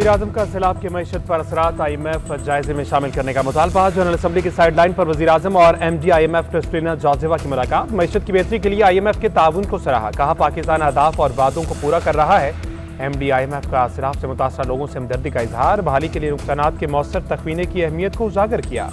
वज़ीर-ए-आज़म का सैलाब की मईशत पर असरात IMF जायजे में शामिल करने का मुतालबा। जनरल असम्बली की साइडलाइन पर वज़ीर-ए-आज़म और MD IMF क्रिस्टीना जॉर्जिवा की मुलाकात। मईशत की बेहतरी के लिए IMF के ताउन को सराहा। कहा पाकिस्तान अहदाफ और वादों को पूरा कर रहा है। MD IMF का सैलाब से मुतासरा लोगों से हमदर्दी का इजहार। बहाली के लिए नुकसानात के मौसर तखमीने की अहमियत को उजागर किया।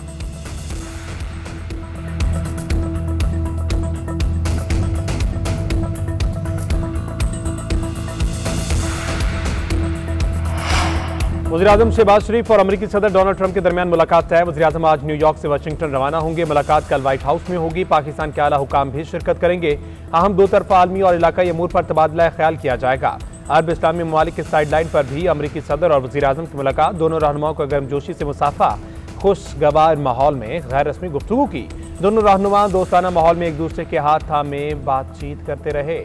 वज़ीर-ए-आज़म शहबाज शरीफ और अमेरिकी सदर डोनाल्ड ट्रंप के दरमियान मुलाकात है। वज़ीर-ए-आज़म आज न्यूयॉर्क से वाशिंगटन रवाना होंगे। मुलाकात कल व्हाइट हाउस में होगी। पाकिस्तान के आला हुकाम भी शिरकत करेंगे। अहम दो तरफा आलमी और इलाकाई अमूर पर तबादला ख्याल किया जाएगा। अरब इस्लामी ममालिक की साइडलाइन पर भी अमेरिकी सदर और वज़ीर-ए-आज़म की मुलाकात। दोनों रहनुमाओं का गर्मजोशी से मुसाफा, खुशगवार माहौल में गैर रस्मी गुफ्तगू की। दोनों रहनुमा दोस्ताना माहौल में एक दूसरे के हाथ थामे बातचीत करते रहे।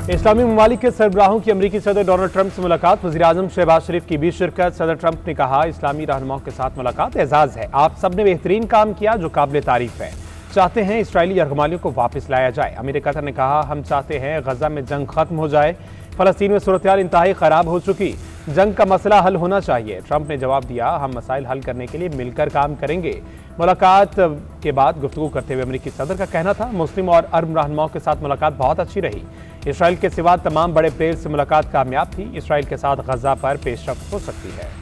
इस्लामी ममालिक के सरबराहों की अमेरिकी सदर डोनाल्ड ट्रंप से मुलाकात। वज़ीर-ए-आज़म शहबाज शरीफ की भी शिरकत। सदर ट्रंप ने कहा इस्लामी रहनुमाओं के साथ मुलाकात एजाज है। आप सब ने बेहतरीन काम किया जो काबिल तारीफ है। चाहते हैं इसराइली यरगमालियों को वापस लाया जाए। अमीर कतर ने कहा हम चाहते हैं गजा में जंग खत्म हो जाए। फलस्तीन में सूरत-ए-हाल इंतहाई खराब हो चुकी, जंग का मसला हल होना चाहिए। ट्रंप ने जवाब दिया हम मसाइल हल करने के लिए मिलकर काम करेंगे। मुलाकात के बाद गुफ्तगू करते हुए अमेरिकी सदर का कहना था मुस्लिम और अरब रहनुमाओं के साथ मुलाकात बहुत अच्छी रही। इसराइल के सिवा तमाम बड़े प्लेयर्स से मुलाकात कामयाब थी। इसराइल के साथ गजा पर पेशरफ्त हो सकती है।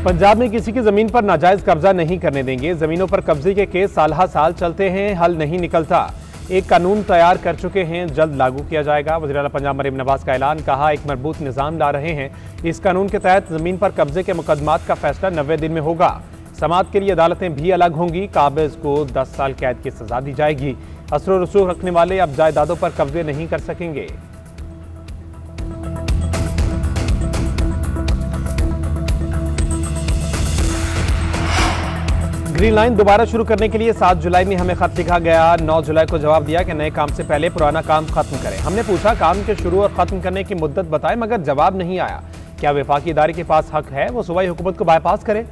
पंजाब में किसी की जमीन पर नाजायज कब्जा नहीं करने देंगे। जमीनों पर कब्जे के केस साल साल चलते हैं, हल नहीं निकलता। एक कानून तैयार कर चुके हैं, जल्द लागू किया जाएगा। वज़ीर आला पंजाब मरीम नवाज का ऐलान। कहा एक मजबूत निज़ाम ला रहे हैं। इस कानून के तहत जमीन पर कब्जे के मुकदमात का फैसला 90 दिन में होगा। समाअत के लिए अदालतें भी अलग होंगी। काबिज को 10 साल कैद की सजा दी जाएगी। असर और रसूख रखने वाले अब जायदादों पर कब्जे नहीं कर सकेंगे। ग्रीन लाइन दोबारा शुरू करने के लिए 7 जुलाई में हमें खत लिखा गया। 9 जुलाई को जवाब दिया कि नए काम से पहले पुराना काम खत्म करें। हमने पूछा काम के शुरू और खत्म करने की मुद्दत बताएं, मगर जवाब नहीं आया। क्या वफाकी इदारे के पास हक है वो सूबाई हुकूमत को बाईपास करे?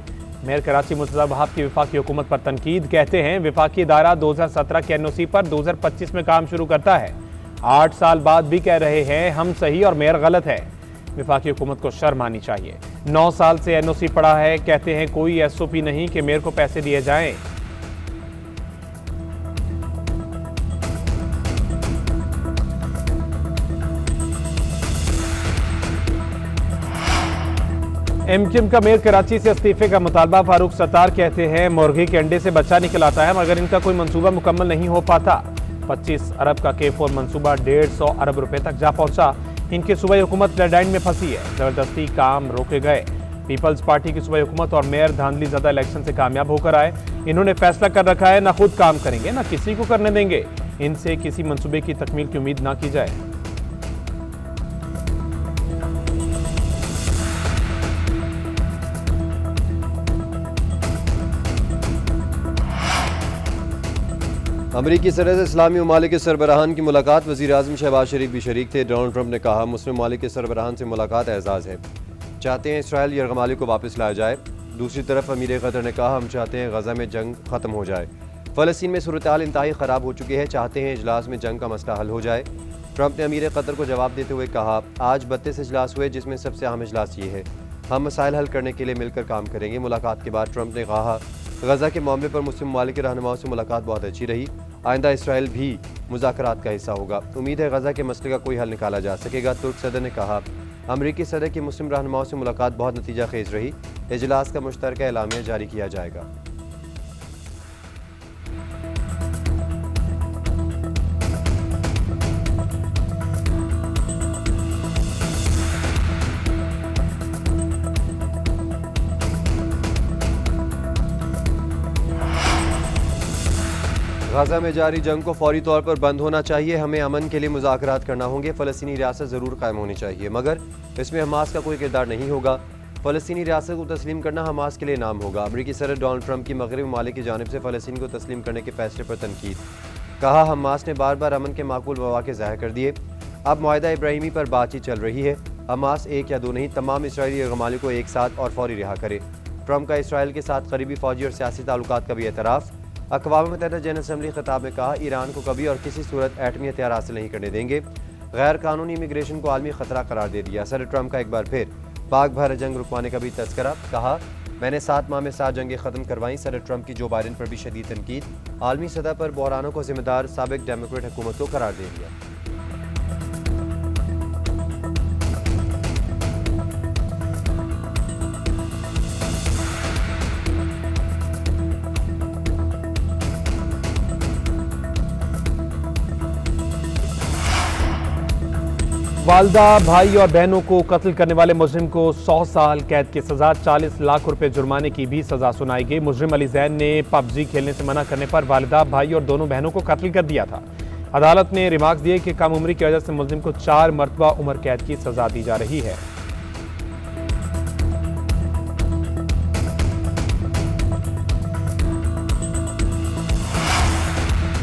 मेयर कराची मुर्तज़ा वहाब की वफाकी हुकूमत पर तनकीद। कहते हैं वफाकी इदारा 2017 के NOC पर 2025 में काम शुरू करता है। 8 साल बाद भी कह रहे हैं हम सही और मेयर गलत है। वफाकी हुकूमत को शर्म आनी चाहिए। 9 साल से NOC पड़ा है, कहते हैं कोई SOP नहीं कि मेयर को पैसे दिए जाएं। MQM का मेयर कराची से इस्तीफे का मुतालबा। फारूक सत्तार कहते हैं मुर्गी के अंडे से बच्चा निकल आता है मगर इनका कोई मंसूबा मुकम्मल नहीं हो पाता। 25 अरब का K4 मंसूबा 150 अरब रुपए तक जा पहुंचा। इनकी सूबाई हुकूमत डेडलाइन में फंसी है। जबरदस्ती काम रोके गए। पीपल्स पार्टी की सूबाई हुकूमत और मेयर धांधली ज़्यादा इलेक्शन से कामयाब होकर आए। इन्होंने फैसला कर रखा है ना खुद काम करेंगे ना किसी को करने देंगे। इनसे किसी मंसूबे की तकमील की उम्मीद ना की जाए। अमरीकी सदर से इस्लामी ममालिक के सरबराहान की मुलाकात। वज़ीर-ए-आज़म शहबाज शरीफ भी शरीक थे। डोनाल्ड ट्रंप ने कहा मुस्लिम ममालिक के सरबराहान से मुलाकात एजाज़ है। चाहते हैं इसराइल यरगमाली को वापस लाया जाए। दूसरी तरफ अमीर कतर ने कहा हम चाहते हैं गजा में जंग खत्म हो जाए। फ़लस्तीन में सूरत-ए-हाल इंतहाई ख़राब हो चुकी है। चाहते हैं इजलास में जंग का मसला हल हो जाए। ट्रंप ने अमीर कतर को जवाब देते हुए कहा आज 32 इजलास हुए जिसमें सबसे अहम इजलास ये है हम मसाइल हल करने के लिए मिलकर काम करेंगे। मुलाकात के बाद ट्रंप ने कहा गजा के मामले पर मुस्लिम ममालिक के रहनुमाओं से मुलाकात बहुत अच्छी रही। आइंदा इसराइल भी मुज़ाकरात का हिस्सा होगा। उम्मीद है गजा के मसले का कोई हल निकाला जा सकेगा। तुर्क सदर ने कहा अमरीकी सदर की मुस्लिम रहनुमाओं से मुलाकात बहुत नतीजा खेज रही। इजलास का मुश्तरका एलामिया जारी किया जाएगा। गजा में जारी जंग को फौरी तौर पर बंद होना चाहिए। हमें अमन के लिए मुज़ाकरात करना होंगे। फ़लस्तीनी रियासत ज़रूर कायम होनी चाहिए मगर इसमें हमास का कोई किरदार नहीं होगा। फ़लस्तीनी रियासत को तस्लीम करना हमास के लिए नाम होगा। अमरीकी सदर डोनाल्ड ट्रंप की मगरबी ममालिक की जानिब से फ़लस्तीन को तस्लीम करने के फैसले पर तनकीद। कहा हमास ने बार बार अमन के माकूल मौक़े ज़ाहिर कर दिए। अब मुआहिदा इब्राहिमी पर बातचीत चल रही है। हमास एक या दो नहीं, तमाम इसराइली यरगमाली को एक साथ और फौरी रिहा करे। ट्रंप का इसराइल के साथ करीबी फौजी और सियासी ताल्लुकात का भी एतराफ़। अक़वाम मुत्तहिदा जनरल असम्बली खिताब में कहा, ईरान को कभी और किसी सूरत एटमी हथियार हासिल नहीं करने देंगे। गैर कानूनी इमिग्रेशन को आलमी खतरा करार दे दिया। सदर ट्रंप का एक बार फिर पाक भारत जंग रुकवाने का भी तस्करा। कहा, मैंने 7 माह में 7 जंगें ख़त्म करवाई। सदर ट्रंप की जो बाइडेन पर भी शदीद तनकीद। आलमी सतह पर बहरानों को जिम्मेदार साबिक डेमोक्रेट हुकूमत को करार दे दिया। वालदा, भाई और बहनों को कत्ल करने वाले मुजरिम को 100 साल कैद की सजा, 40 लाख रुपए जुर्माने की भी सजा सुनाई गई। मुजरिम अली जैन ने पबजी खेलने से मना करने पर वालिदा, भाई और दोनों बहनों को कत्ल कर दिया था। अदालत ने रिमार्क्स दिए कि कम उम्र की वजह से मुजरिम को 4 मरतबा उम्र कैद की सजा दी जा रही है।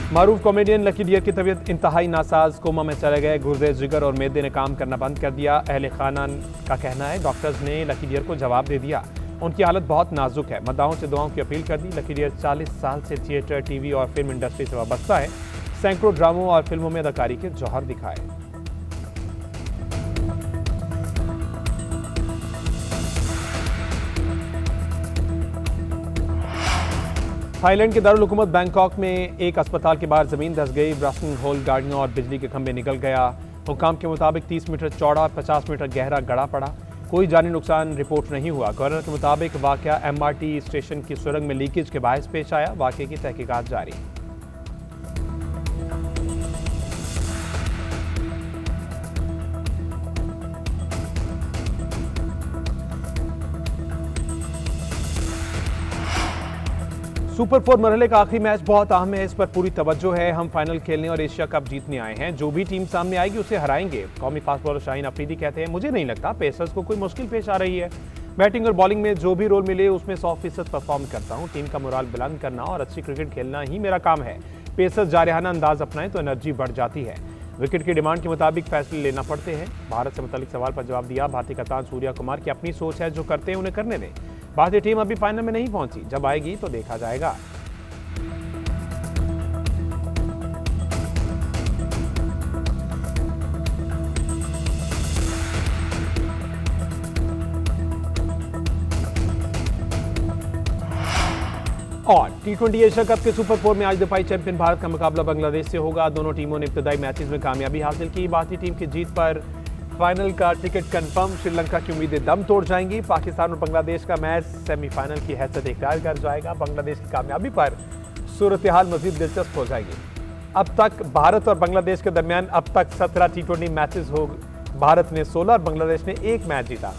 मारूफ कॉमेडियन लकी डियर की तबीयत इंतहाई नासाज, कोमा में चले गए। गुर्दे, जिगर और मैदे ने काम करना बंद कर दिया। अहले खाना का कहना है डॉक्टर्स ने लकी डियर को जवाब दे दिया। उनकी हालत बहुत नाजुक है। मद्दाहों से दुआओं की अपील कर दी। लकी डियर 40 साल से थिएटर, टीवी और फिल्म इंडस्ट्री से वाबस्ता है। सैकड़ों ड्रामों और फिल्मों में अदाकारी के जौहर दिखाए। थाईलैंड के दारुल हुकूमत बैंकॉक में एक अस्पताल के बाहर जमीन धंस गई। ब्रास्टिंग होल, गाड़ियों और बिजली के खंभे निकल गया। हुकाम के मुताबिक 30 मीटर चौड़ा, 50 मीटर गहरा गड़ा पड़ा। कोई जानी नुकसान रिपोर्ट नहीं हुआ। गवर्नर के मुताबिक वाकया MRT स्टेशन की सुरंग में लीकेज के बायस पेश आया। वाकये की तहकीकात जारी। सुपर 4 मरहले का आखिरी मैच बहुत अहम है, इस पर पूरी तवज्जो है। हम फाइनल खेलने और एशिया कप जीतने आए हैं। जो भी टीम सामने आएगी उसे हराएंगे। कौमी फास्ट बॉलर शाहीन अफरीदी कहते हैं, मुझे नहीं लगता पेसर्स को कोई मुश्किल पेश आ रही है। बैटिंग और बॉलिंग में जो भी रोल मिले उसमें 100% परफॉर्म करता हूँ। टीम का मोराल बुलंद करना और अच्छी क्रिकेट खेलना ही मेरा काम है। पेसर्स जारहाना अंदाज अपनाएं तो एनर्जी बढ़ जाती है। विकेट की डिमांड के मुताबिक फैसले लेना पड़ते हैं। भारत से मुतालिक सवाल पर जवाब दिया, भारतीय कप्तान सूर्या कुमार की अपनी सोच है, जो करते हैं उन्हें करने दें। भारतीय टीम अभी फाइनल में नहीं पहुंची, जब आएगी तो देखा जाएगा। और T20 एशिया कप के सुपर 4 में आज दफाई चैंपियन भारत का मुकाबला बांग्लादेश से होगा। दोनों टीमों ने इब्तदाई मैचेस में कामयाबी हासिल की। भारतीय टीम की जीत पर फाइनल का टिकट कंफर्म। श्रीलंका की उम्मीदें दम तोड़ जाएंगी। पाकिस्तान और बांग्लादेश का मैच सेमीफाइनल की हैसियत इख्तियार कर जाएगा। बांग्लादेश की कामयाबी पर सूरत हाल मजीद दिलचस्प हो जाएगी। अब तक भारत और बांग्लादेश के दरमियान अब तक 17 T20 मैचेस हो। भारत ने 16 और बांग्लादेश ने 1 मैच जीता।